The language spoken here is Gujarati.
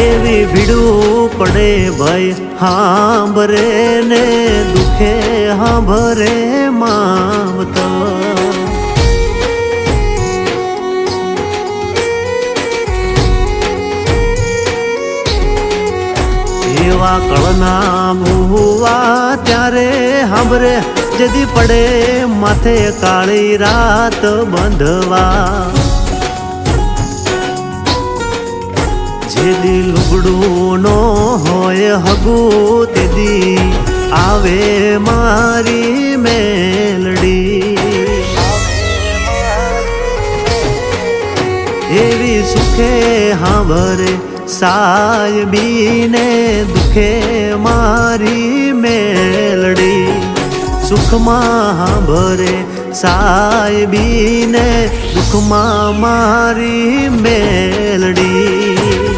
એવી ભીડું પડે ભાઈ હાંભરે ને દુખે હાંભરે માવતર એવા કળના ભૂવા ત્યારે હાંભરે જદી પડે માથે કાળી રાત બંધવા જેદી લુગડું નો હોય હગું તેદી આવે મારી મેલડી એવી સુખે હાંભરે સાયબીને દુખે મારી મેલડી સુખમાં હાંભરે સાયબીને દુખમાં મારી મેલડી